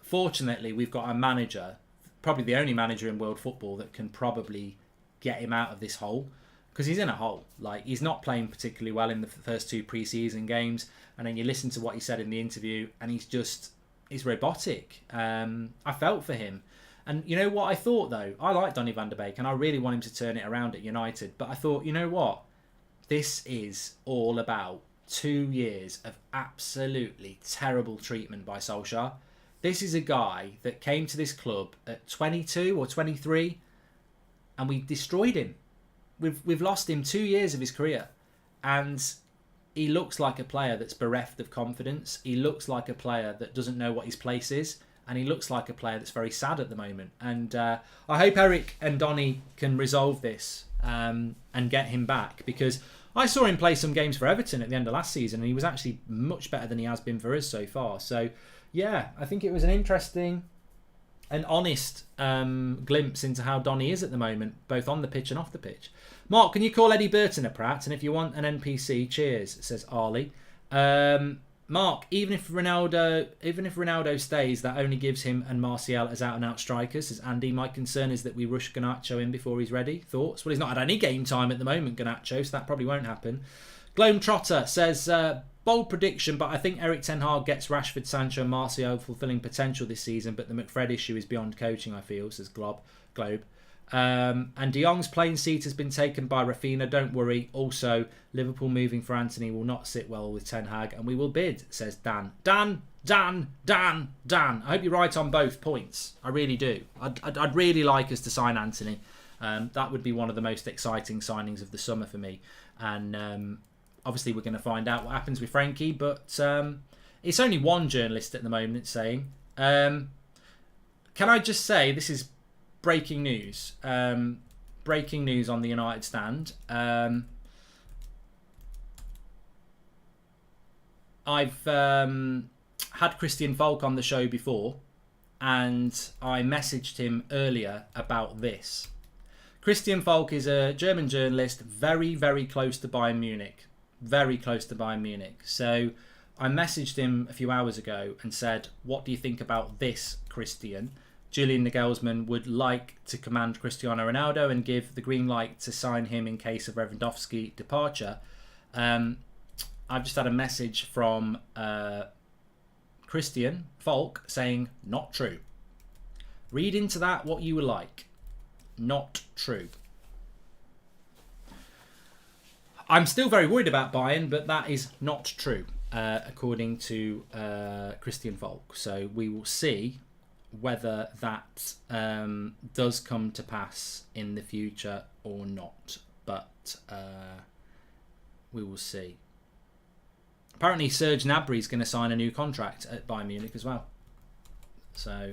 Fortunately, we've got a manager, probably the only manager in world football that can probably get him out of this hole, because he's in a hole. Like, he's not playing particularly well in the first 2 pre-season games, and then you listen to what he said in the interview, and he's robotic. I felt for him. And you know what I thought, though? I like Donny van de Beek, and I really want him to turn it around at United, but I thought, you know what? This is all about 2 years of absolutely terrible treatment by Solskjaer. This is a guy that came to this club at 22 or 23, and we destroyed him. We've lost him 2 years of his career, and he looks like a player that's bereft of confidence. He looks like a player that doesn't know what his place is, and he looks like a player that's very sad at the moment. And I hope Erik and Donny can resolve this and get him back, because I saw him play some games for Everton at the end of last season, and he was actually much better than he has been for us so far. So, yeah, I think it was an interesting and honest glimpse into how Donny is at the moment, both on the pitch and off the pitch. Mark, can you call Eddie Burton a prat? And if you want an NPC, cheers, says Arlie. Mark, even if Ronaldo stays, that only gives him and Martial as out-and-out strikers, says Andy. My concern is that we rush Garnacho in before he's ready. Thoughts? Well, he's not had any game time at the moment, Garnacho, so that probably won't happen. Globetrotter says, bold prediction, but I think Erik Ten Hag gets Rashford, Sancho and Martial fulfilling potential this season, but the McFred issue is beyond coaching, I feel, says Globe. And De Jong's playing seat has been taken by Rafinha, don't worry. Also, Liverpool moving for Anthony will not sit well with Ten Hag, and we will bid, says Dan. Dan. I hope you're right on both points. I really do. I'd really like us to sign Anthony. That would be one of the most exciting signings of the summer for me. And obviously we're going to find out what happens with Frenkie, but it's only one journalist at the moment saying. Can I just say, this is breaking news. Breaking news on the United stand. I've had Christian Falk on the show before, and I messaged him earlier about this. Christian Falk is a German journalist, very, very close to Bayern Munich. Very close to Bayern Munich. So I messaged him a few hours ago and said, what do you think about this, Christian? Julian Nagelsmann would like to command Cristiano Ronaldo and give the green light to sign him in case of Lewandowski departure. I've just had a message from Christian Falk saying, not true. Read into that what you would like. Not true. I'm still very worried about Bayern, but that is not true, according to Christian Falk. So we will see whether that does come to pass in the future or not. But we will see. Apparently Serge Gnabry is going to sign a new contract at Bayern Munich as well. So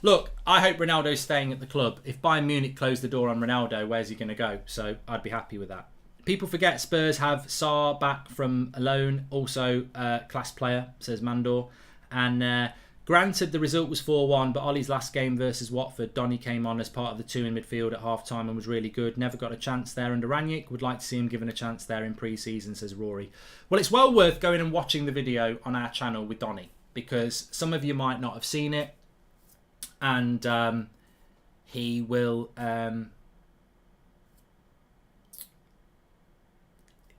Look, I hope Ronaldo's staying at the club. If Bayern Munich close the door on Ronaldo, where's he going to go? So I'd be happy with that. People forget Spurs have Saar back from a loan, also class player, says Mandor. And granted, the result was 4-1, but Ollie's last game versus Watford, Donny came on as part of the two in midfield at half-time and was really good. Never got a chance there under Rangnick. Would like to see him given a chance there in pre-season, says Rory. Well, it's well worth going and watching the video on our channel with Donny, because some of you might not have seen it. And he will...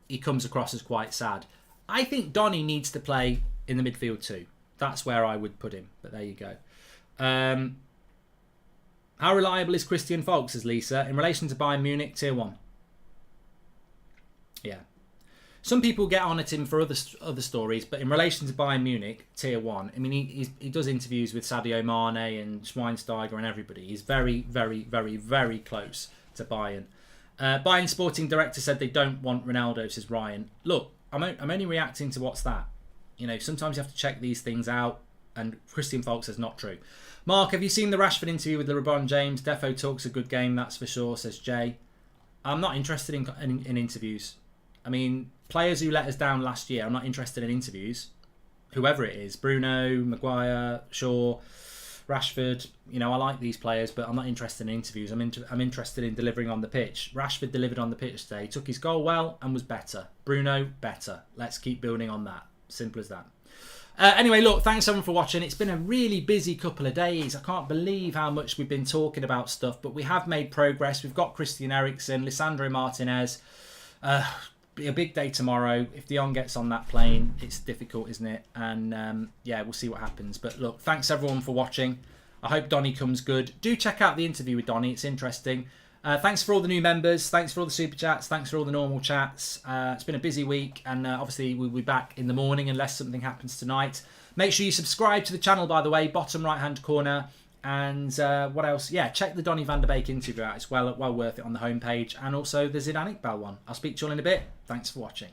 he comes across as quite sad. I think Donny needs to play in the midfield too. That's where I would put him. But there you go. How reliable is Christian Falk, says Lisa. In relation to Bayern Munich, tier 1. Yeah. Some people get on at him for other stories, but in relation to Bayern Munich, tier 1. I mean, he does interviews with Sadio Mane and Schweinsteiger and everybody. He's very, very, very, very close to Bayern. Bayern sporting director said they don't want Ronaldo, says Ryan. Look, I'm only reacting to what's that. You know, sometimes you have to check these things out, and Christian Falk says not true. Mark, have you seen the Rashford interview with LeBron James? Defo talks a good game, that's for sure, says Jay. I'm not interested in interviews. I mean, players who let us down last year, I'm not interested in interviews. Whoever it is, Bruno, Maguire, Shaw, Rashford, you know, I like these players, but I'm not interested in interviews. I'm interested in delivering on the pitch. Rashford delivered on the pitch today. He took his goal well and was better. Bruno, better. Let's keep building on that. Simple as that. Anyway, look, thanks everyone for watching. It's been a really busy couple of days. I can't believe how much we've been talking about stuff, but we have made progress. We've got Christian Eriksen, Lisandro Martinez. Be a big day tomorrow. If De Jong gets on that plane, it's difficult, isn't it? And yeah, we'll see what happens. But look, thanks everyone for watching. I hope Donny comes good. Do check out the interview with Donny. It's interesting. Thanks for all the new members. Thanks for all the super chats. Thanks for all the normal chats. It's been a busy week, and obviously we'll be back in the morning unless something happens tonight. Make sure you subscribe to the channel, by the way, bottom right hand corner. And what else? Yeah, check the Donny van der Beek interview out. It's well worth it on the homepage. And also the Zidane Iqbal one. I'll speak to you all in a bit. Thanks for watching.